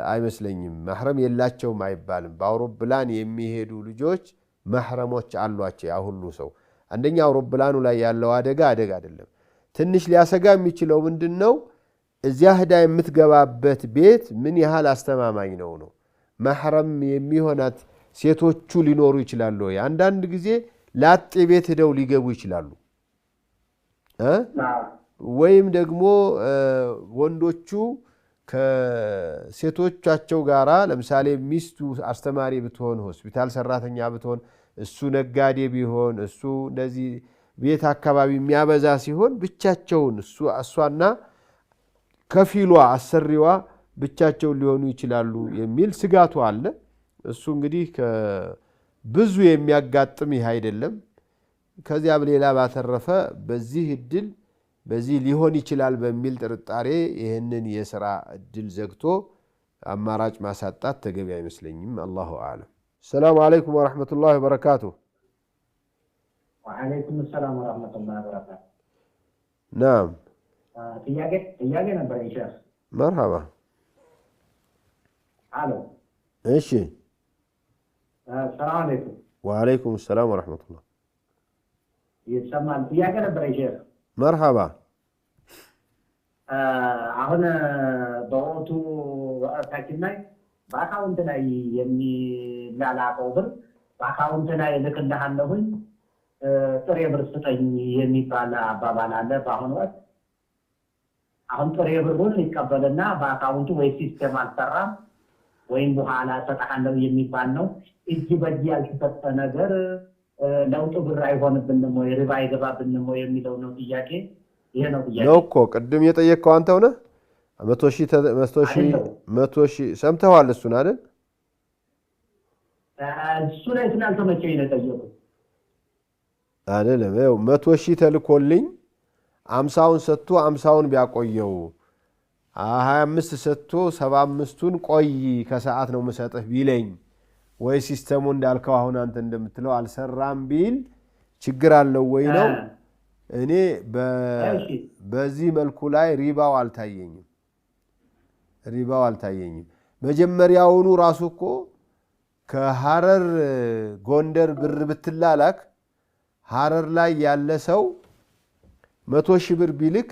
አይመስለኝም። መህረም የላቸውም አይባልም። በአውሮፕላን የሚሄዱ ልጆች መህረሞች አሏቸው። ያ ሁሉ ሰው አንደኛ አውሮፕላኑ ላይ ያለው አደጋ አይደለም። ትንሽ ሊያሰጋ የሚችለው ምንድነው? እዚያ ህዳ የምትገባበት ቤት ምን ያህል አስተማማኝ ነው። መህረም የሚሆናት ሴቶቹ ሊኖሩ ይችላሉ። አንዳንድ ጊዜ ላጤ ቤት ሄደው ሊገቡ ይችላሉ። ወይም ደግሞ ወንዶቹ ከሴቶቻቸው ጋራ ለምሳሌ ሚስቱ አስተማሪ ብትሆን፣ ሆስፒታል ሰራተኛ ብትሆን፣ እሱ ነጋዴ ቢሆን፣ እሱ እንደዚህ ቤት አካባቢ የሚያበዛ ሲሆን ብቻቸውን እሷና ከፊሏ አሰሪዋ ብቻቸው ሊሆኑ ይችላሉ የሚል ስጋቱ አለ። እሱ እንግዲህ ብዙ የሚያጋጥም ይህ አይደለም። ከዚያ ሌላ ባተረፈ በዚህ እድል በዚህ ሊሆን ይችላል በሚል ጥርጣሬ ይህንን የሥራ እድል ዘግቶ አማራጭ ማሳጣት ተገቢ አይመስለኝም። አላሁ አዕለም። ሰላም አለይኩም ወራህመቱላሂ ወበረካቱሁ። ወአለይኩም ሰላም ወራህመቱላሂ ወበረካቱሁ። ናም ጥያቄ ነበር ኢንሻአላህ። መርሐባ። አሎ እሺ። ሰላም አለይኩም። ወአለይኩም ሰላም ወራህመቱላህ። ይሰማል? ጥያቄ ነበር ኢንሻአላህ። መርሐባ። አሁን በወቅቱ ወቅታችን ላይ በአካውንት ላይ የሚላላከው ብር በአካውንት ላይ እልክልሃለሁኝ ጥሬ ብር ስጠኝ የሚባል አባባል አለ በአሁኑ ወቅት። አሁን ጥሬ ብሩን ይቀበልና በአካውንቱ ወይ ሲስተም አልሰራም ወይም በኋላ እሰጥሃለሁ የሚባል ነው። እጅ በእጅ ያልተሰጠ ነገር ለውጥ ብር አይሆንብንም ወይ ሪባ አይገባብንም ወይ የሚለው ነው ጥያቄ። ይሄ ነው ጥያቄ ነው እኮ ቅድም የጠየቅከው አንተው ነህ። 100,000 ሰምተዋል እሱን አይደል? እሱ ላይ ስላልተመቸኝ ነው የጠየቁት። አይደለም ይኸው 100,000 ተልኮልኝ 50ውን ሰጥቶ 50ውን ቢያቆየው 25 ሰጥቶ 75ቱን ቆይ ከሰዓት ነው የምሰጥህ ቢለኝ ወይ ሲስተሙ እንዳልከው አሁን አንተ እንደምትለው አልሰራም ቢል ችግር አለው ወይ ነው። እኔ በዚህ መልኩ ላይ ሪባው አልታየኝም። መጀመሪያውኑ ራሱ እኮ ከሐረር ጎንደር ብር ብትላላክ ሐረር ላይ ያለ ሰው 100,000 ብር ቢልክ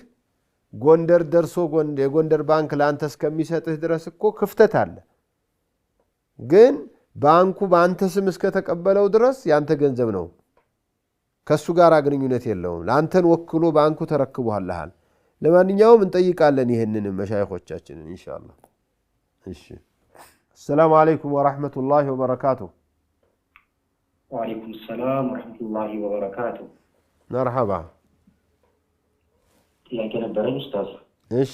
ጎንደር ደርሶ የጎንደር ባንክ ለአንተ እስከሚሰጥህ ድረስ እኮ ክፍተት አለ። ግን ባንኩ በአንተ ስም እስከተቀበለው ድረስ ያንተ ገንዘብ ነው፣ ከሱ ጋር ግንኙነት የለውም። ለአንተን ወክሎ ባንኩ ተረክቦሃል። ለማንኛውም እንጠይቃለን ይህንን መሻይኾቻችንን ኢንሻአላህ። እሺ። ሰላም አለይኩም ወራህመቱላሂ ወበረካቱሁ። ወአለይኩም ሰላም ወራህመቱላሂ ወበረካቱሁ። መርሐባ። ጥያቄ ነበረኝ ኡስታዝ። እሺ።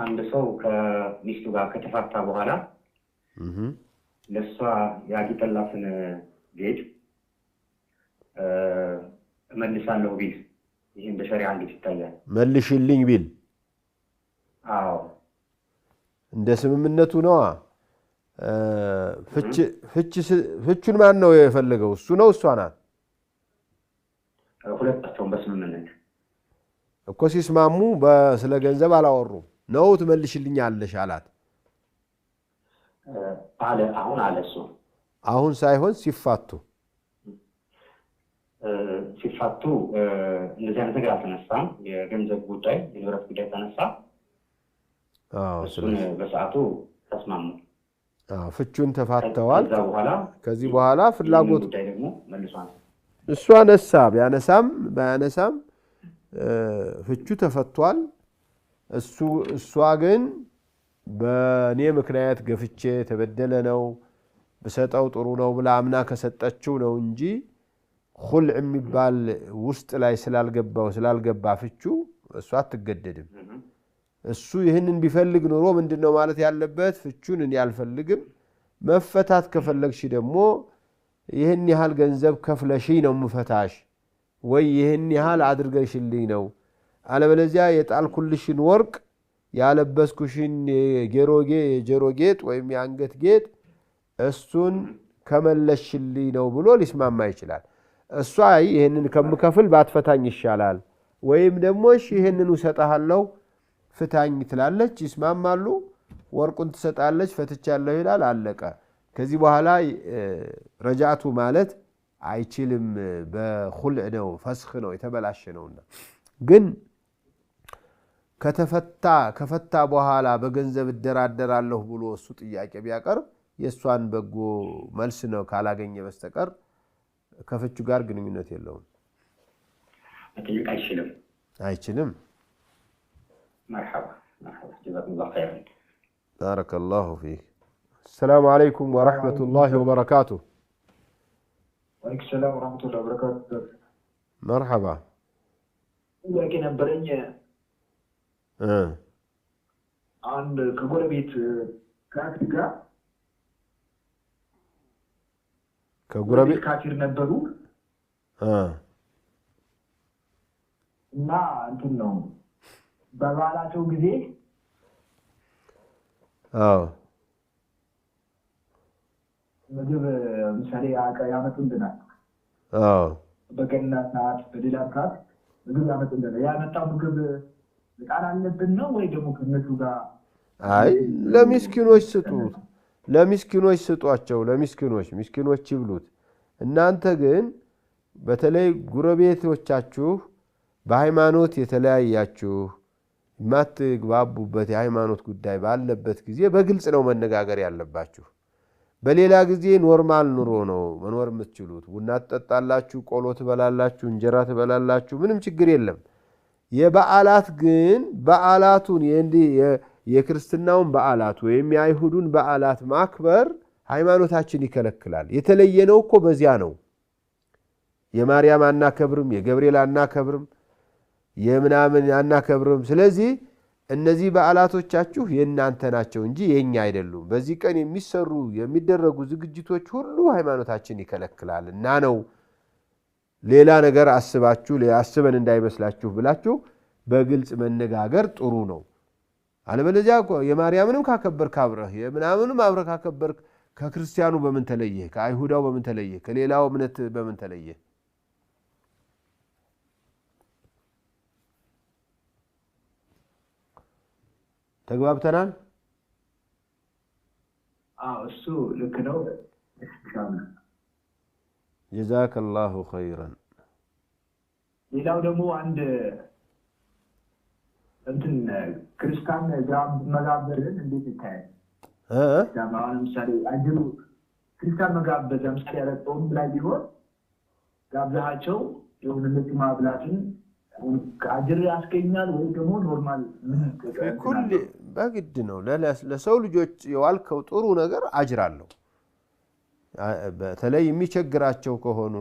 አንድ ሰው ከሚስቱ ጋር ከተፋታ በኋላ ለሷ ያጌጠላትን ጌጥ እመልሳለሁ ቢል ይህም በሸሪዓ እንዴት ይታያል? መልሽልኝ ቢል? አዎ እንደ ስምምነቱ ነዋ። ፍቹን ማን ነው የፈለገው? እሱ ነው እሷ ናት? ሁለታቸውም በስምምነት እኮ ሲስማሙ ስለ ገንዘብ አላወሩም። ነው ትመልሽልኝ አለሽ አላት አለ። አሁን አለ እሱ አሁን ሳይሆን ሲፋቱ እንደዚህ አይነት ነገር አልተነሳም። የገንዘብ ጉዳይ የንብረት ጉዳይ ተነሳ። እሱን በሰዓቱ ተስማሙ። ፍቹን ተፋተዋል። ከዚህ በኋላ ፍላጎት ጉዳይ ደግሞ መልሷል። እሷ ነሳ ቢያነሳም ባያነሳም ፍቹ ተፈቷል። እሷ ግን በእኔ ምክንያት ገፍቼ ተበደለ ነው ብሰጠው ጥሩ ነው ብላ አምና ከሰጠችው ነው እንጂ ሁልዕ የሚባል ውስጥ ላይ ስላልገባ ፍቹ እሷ አትገደድም። እሱ ይህንን ቢፈልግ ኑሮ ምንድነው ማለት ያለበት? ፍቹን እኔ አልፈልግም፣ መፈታት ከፈለግሽ ደግሞ ይህን ያህል ገንዘብ ከፍለሽኝ ነው ምፈታሽ ወይ ይህን ያህል አድርገሽልኝ ነው፣ አለበለዚያ የጣልኩልሽን ወርቅ ያለበስኩሽን የጆሮ ጌጥ ወይም የአንገት ጌጥ እሱን ከመለሽልኝ ነው ብሎ ሊስማማ ይችላል። እሷ ይህንን ከምከፍል ባትፈታኝ ይሻላል ወይም ደግሞ እሺ ይህንን እሰጥሃለሁ ፍታኝ ትላለች። ይስማማሉ። ወርቁን ትሰጣለች፣ ፈትቻለሁ ይላል፣ አለቀ። ከዚህ በኋላ ረጃቱ ማለት አይችልም። በኹልዕ ነው፣ ፈስኽ ነው፣ የተበላሸ ነውና። ግን ከፈታ በኋላ በገንዘብ እደራደራለሁ ብሎ እሱ ጥያቄ ቢያቀርብ የእሷን በጎ መልስ ነው ካላገኘ በስተቀር ከፍቹ ጋር ግንኙነት የለውም። መጠየቅ አይችልም። መርሐባ ጀዛኩሙላሁ ኸይረን። ባረከላሁ ፊክ። ሰላም አለይኩም ወረሕመቱላሂ ወበረካቱሁ። ወአለይኩም ሰላም ወረሕመቱላሂ ወበረካቱሁ። መርሐባ። ጥያቄ ነበረኝ። አንድ ከጎረቤት ከአክት ጋር ከጎረቤት ካፊር ነበሩ እና እንትን ነው በበዓላቸው ጊዜ ምግብ ምሳሌ ያመጡልናል። በገና ሰዓት በሌላ ሰዓት ምግብ ያመጡልናል። ያመጣው ምግብ ቃል አለብን ነው ወይ ደግሞ ከነሱ ጋር? አይ ለሚስኪኖች ስጡት፣ ለሚስኪኖች ስጧቸው፣ ምስኪኖች ይብሉት። እናንተ ግን በተለይ ጉረቤቶቻችሁ በሃይማኖት የተለያያችሁ የማትግባቡበት የሃይማኖት ጉዳይ ባለበት ጊዜ በግልጽ ነው መነጋገር ያለባችሁ። በሌላ ጊዜ ኖርማል ኑሮ ነው መኖር የምትችሉት። ቡና ትጠጣላችሁ፣ ቆሎ ትበላላችሁ፣ እንጀራ ትበላላችሁ፣ ምንም ችግር የለም። የበዓላት ግን በዓላቱን የክርስትናውን በዓላት ወይም የአይሁዱን በዓላት ማክበር ሃይማኖታችን ይከለክላል። የተለየ ነው እኮ በዚያ ነው። የማርያም አናከብርም፣ የገብርኤል አናከብርም፣ የምናምን አናከብርም። ስለዚህ እነዚህ በዓላቶቻችሁ የእናንተ ናቸው እንጂ የኛ አይደሉም። በዚህ ቀን የሚደረጉ ዝግጅቶች ሁሉ ሃይማኖታችን ይከለክላል እና ነው ሌላ ነገር አስበን እንዳይመስላችሁ ብላችሁ በግልጽ መነጋገር ጥሩ ነው። አለበለዚያ የማርያምንም ካከበርክ አብረህ የምናምንም አብረህ ካከበርክ ከክርስቲያኑ በምን ተለየህ? ከአይሁዳው በምን ተለየህ? ከሌላው እምነት በምን ተለየህ? ተግባብተናል? እሱ ልክ ነው። ጀዛከላሁ ኸይረን። ሌላው ደግሞ አንድ እንትን ክርስቲያን መጋበዝን እንዴት ይታያል? አሁን ለምሳሌ አጅሩ ክርስቲያን መጋበዝ ለምሳሌ ያረጠውም ላይ ቢሆን ጋብዛቸው የሆነ ልጅ ማብላትን አጅር ያስገኛል ወይ ደግሞ ኖርማል ኩል በግድ ነው። ለሰው ልጆች የዋልከው ጥሩ ነገር አጅር አለው። በተለይ የሚቸግራቸው ከሆኑ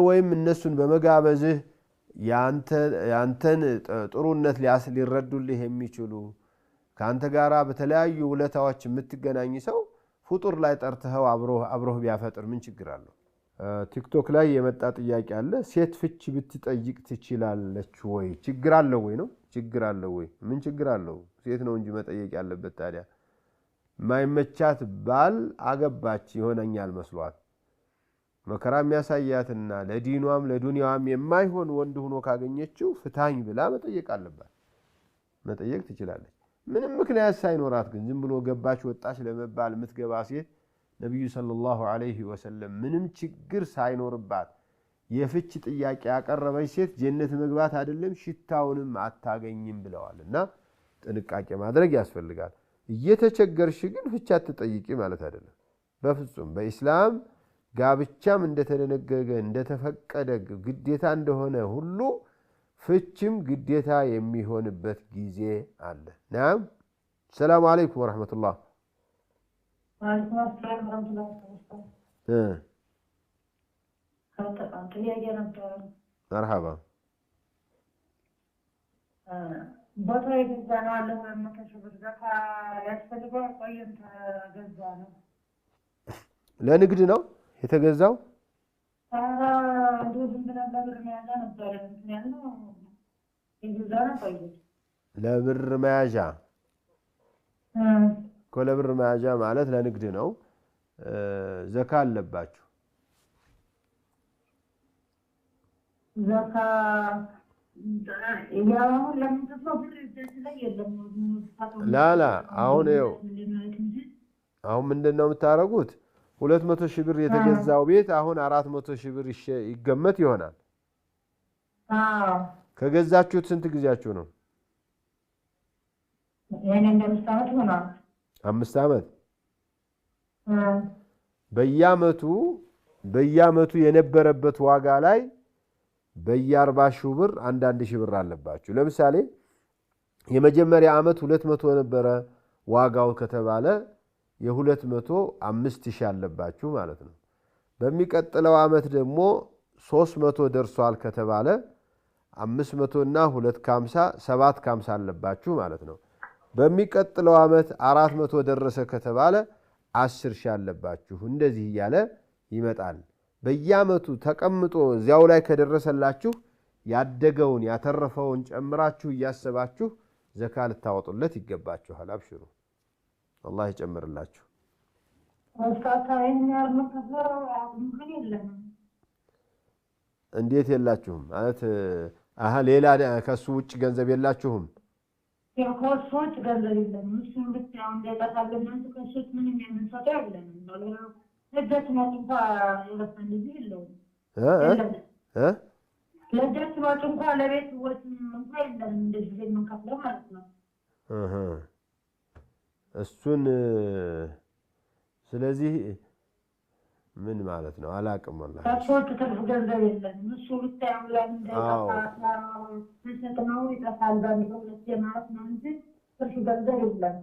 ወይም እነሱን በመጋበዝህ ያንተን ጥሩነት ሊረዱልህ የሚችሉ ከአንተ ጋራ በተለያዩ ውለታዎች የምትገናኝ ሰው ፍጡር ላይ ጠርተኸው አብሮህ ቢያፈጥር ምን ችግር አለው? ቲክቶክ ላይ የመጣ ጥያቄ አለ። ሴት ፍች ብትጠይቅ ትችላለች ወይ? ችግር አለው ወይ ነው? ችግር አለው ወይ? ምን ችግር አለው? ሴት ነው እንጂ መጠየቅ ያለበት። ታዲያ ማይመቻት ባል አገባች ይሆነኛል መስሏት መከራ የሚያሳያትና ለዲኗም ለዱንያዋም የማይሆን ወንድ ሆኖ ካገኘችው ፍታኝ ብላ መጠየቅ አለባት። መጠየቅ ትችላለች። ምንም ምክንያት ሳይኖራት ግን ዝም ብሎ ገባች ወጣች ለመባል የምትገባ ሴት ነቢዩ ሰለላሁ ዐለይሂ ወሰለም ምንም ችግር ሳይኖርባት የፍች ጥያቄ ያቀረበች ሴት ጀነት መግባት አይደለም ሽታውንም አታገኝም ብለዋል። እና ጥንቃቄ ማድረግ ያስፈልጋል። እየተቸገርሽ ግን ፍች አትጠይቂ ማለት አይደለም በፍጹም። በኢስላም ጋብቻም እንደተደነገገ እንደተፈቀደ ግዴታ እንደሆነ ሁሉ ፍችም ግዴታ የሚሆንበት ጊዜ አለ። ናም ሰላም አለይኩም ወራህመቱላህ። መርሐባ። ቦታ የገዛ ነው አለ መከሽብር ዘካ ያስፈልገዋል። ቆየም ተገዛ ነው ለንግድ ነው የተገዛው። ለብር መያዣ ለብር መያዣ ማለት ለንግድ ነው። ዘካ አለባችሁ። ዘካ ላላ አሁን ምንድን ነው የምታደርጉት? 200 ሺህ ብር የተገዛው ቤት አሁን 400 ሺህ ብር ይገመት ይሆናል። ከገዛችሁት ስንት ጊዜያችሁ ነው? እኔ እንደምታውቁት ሆኗል 5 ዓመት። በየዓመቱ የነበረበት ዋጋ ላይ በየ40 ሺህ ብር አንዳንድ ሺህ ብር አለባችሁ። ለምሳሌ የመጀመሪያ ዓመት 200 ነበረ ዋጋው ከተባለ የ205 ሺህ አለባችሁ ማለት ነው። በሚቀጥለው ዓመት ደግሞ 300 ደርሷል ከተባለ 500 እና 250 750 አለባችሁ ማለት ነው። በሚቀጥለው ዓመት 400 ደረሰ ከተባለ 10 ሺህ አለባችሁ። እንደዚህ እያለ ይመጣል። በየዓመቱ ተቀምጦ እዚያው ላይ ከደረሰላችሁ ያደገውን ያተረፈውን ጨምራችሁ እያሰባችሁ ዘካ ልታወጡለት ይገባችኋል። አብሽሩ፣ አላህ ይጨምርላችሁ። እንዴት የላችሁም ማለት ሌላ ከሱ ውጭ ገንዘብ የላችሁም? ከሱ ውጭ ገንዘብ የለም። እሱም ብቻ እንደጠፋልን ከሱት ምንም የምንሰጠው የለንም። ለደት ነው እንኳን የለፈን ልጅ የለውም። ለደት ነው እንኳን ለቤት ወጥ እንኳን የለንም። እንደዚህ የምንከፍለው ማለት ነው። እሱን ስለዚህ ምን ማለት ነው አላቅም። ወላሂ ከሶት ትርፍ ገንዘብ የለንም። እሱ ብቻ ያውላል እንደጠፋ ነው ይጠፋል ባንደው ለማለት ነው እንጂ ትርፍ ገንዘብ የለም።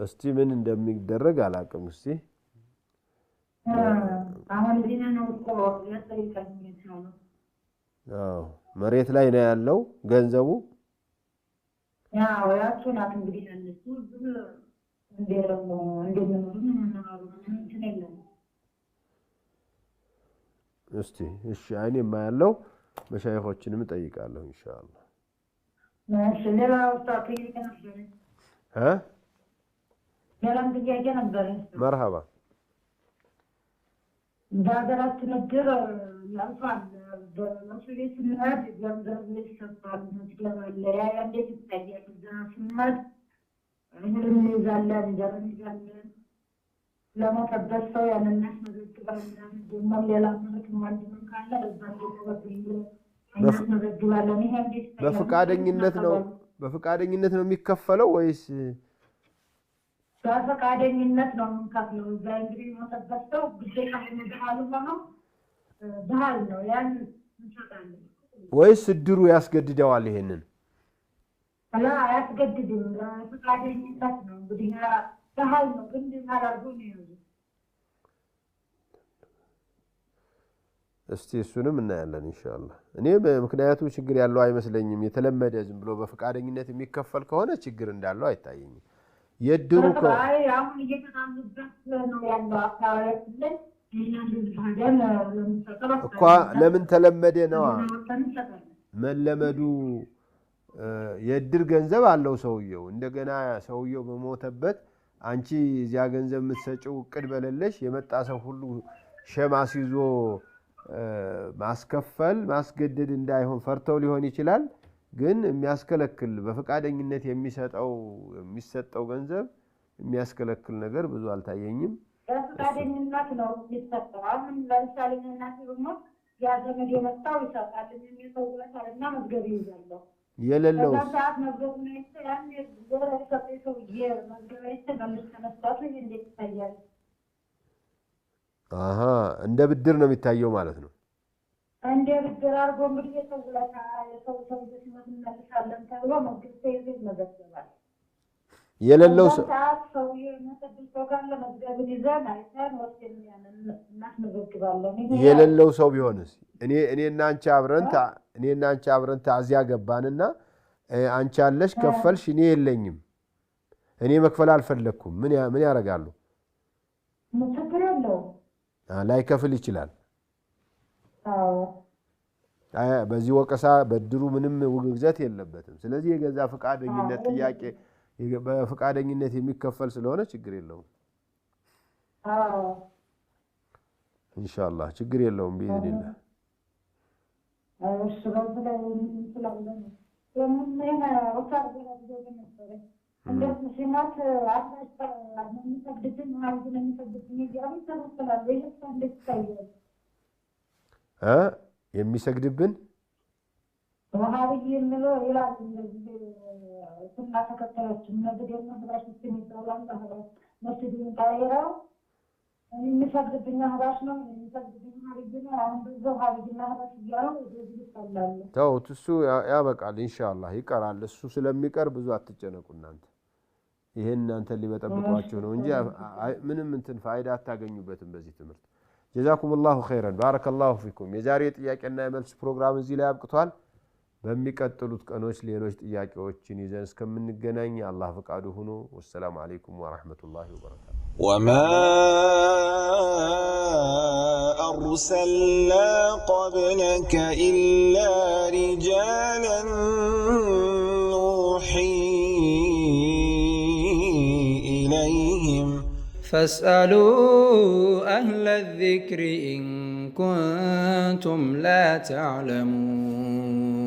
እስቲ ምን እንደሚደረግ አላቅም። እስቲ አሁን ዲና ነው እኮ ለሰይጣን ነው። መሬት ላይ ነው ያለው ገንዘቡ። ያው ያቺን እንግዲህ እነሱ እስቲ እሺ አይኔማ ያለው መሻይኾችንም እጠይቃለሁ ኢንሻአላህ። እሺ ሌላው ታጥይ ነበር ሌላም ጥያቄ ነበር። መርሐባ በሀገራችን እድር ያልፋል። በመስሪያ ቤት ስንሄድ ገንዘብ ይሰጣል፣ መዝገብ አለ። ያ እንዴት ይታያል? እዛ ስንሄድ እህል እንይዛለን፣ እንጀራ እንይዛለን። ለመጠበቅ ሰው ያንን እናስመዘግባለን። ደግሞ ሌላ መልክ ማንድም ካለ እዛ እናስመዘግባለን። ይሄ እንዴት ይታያል? በፈቃደኝነት ነው የሚከፈለው ወይስ በፈቃደኝነት ነው የምንከፍለው? እዛ እንግዲህ መጠበቅ ሰው ግዴታ ባህሉ ሆነው ባህል ነው ያን እንሰጣለን። ወይስ እድሩ ያስገድደዋል? ይሄንን አላ አያስገድድም። በፈቃደኝነት ነው እንግዲህ ባህል ነው። ግን ማላርጎ ነው ያለው። እስቲ እሱንም እናያለን ኢንሻአላህ። እኔ በምክንያቱ ችግር ያለው አይመስለኝም። የተለመደ ዝም ብሎ በፈቃደኝነት የሚከፈል ከሆነ ችግር እንዳለው አይታየኝም። የድሩ አሁን እየተናገርኩት ነው ያለው አካባቢያችን ላይ እኮ ለምን ተለመደ ነው መለመዱ። የእድር ገንዘብ አለው ሰውየው። እንደገና ሰውየው በሞተበት አንቺ እዚያ ገንዘብ የምትሰጪው እቅድ በሌለሽ የመጣ ሰው ሁሉ ሸማስ ይዞ ማስከፈል ማስገደድ እንዳይሆን ፈርተው ሊሆን ይችላል። ግን የሚያስከለክል በፈቃደኝነት የሚሰጠው ገንዘብ የሚያስከለክል ነገር ብዙ አልታየኝም። በፈቃደኝነት ነው የሚሰጠው። አሁን ለምሳሌ እናቴ ደግሞ ያዘመድ የመጣው ይሰጣል የሚሰው ወጣልና መዝገብ ይይዛል። የሌለው ሰዓት መዝገብ ነው ያን ዘረሰ ሰው የመዝገብ ይተናል ተነስቷል። እንዴት ይታያል? እንደ ብድር ነው የሚታየው ማለት ነው። እንደ ብድር አድርጎ እንግዲህ የሰው ሲመት እንመልሳለን ተብሎ መዝገብ ተይዞ ይመዘገባል። የሌለው ሰው የመሰደድ ሰው ካለ መዝገብን ይዘን አይተን ወስደን እናስመዘግባለን። የሌለው ሰው ቢሆንስ? እኔና አንቺ አብረን ታዚያ ገባንና አንቺ አለሽ ከፈልሽ፣ እኔ የለኝም፣ እኔ መክፈል አልፈለኩም። ምን ያደርጋሉ? ችግር የለውም። ላይከፍል ይችላል። በዚህ ወቀሳ በድሩ ምንም ውግዘት የለበትም። ስለዚህ የገዛ ፈቃደኝነት ጥያቄ በፈቃደኝነት የሚከፈል ስለሆነ ችግር የለውም። ኢንሻአላህ ችግር የለውም ቢኢዝኒላህ። የሚሰግድብን ወሃብይ የሚለው ይላል። እንደዚህ ሱና ተከታዮች ነገደና ህባሽ የሚባላም ባህራት መስጂድን ታይራው የሚሰግድብኝ ህባሽ ነው የሚሰግድብኝ ሀብይ ነው። አሁን ብዙ ሀብይና ህባሽ እያሉ ወደዚህ ይጣላሉ። ተውት፣ እሱ ያበቃል ኢንሻአላህ ይቀራል። እሱ ስለሚቀር ብዙ አትጨነቁ እናንተ። ይሄን እናንተ ሊበጠብጧችሁ ነው እንጂ ምንም እንትን ፋይዳ አታገኙበትም በዚህ ትምህርት። جزاكم الله خيرا بارك الله فيكم የዛሬ ጥያቄና የመልስ ፕሮግራም እዚህ ላይ አብቅቷል በሚቀጥሉት ቀኖች ሌሎች ጥያቄዎችን ይዘን እስከምንገናኝ አላህ ፈቃዱ ሆኖ ወሰላሙ አለይኩም ወራህመቱላሂ ወበረካቱ وما أرسلنا قبلك إلا رجالا نوحي إليهم فاسألوا أهل الذكر إن كنتم لا تعلمون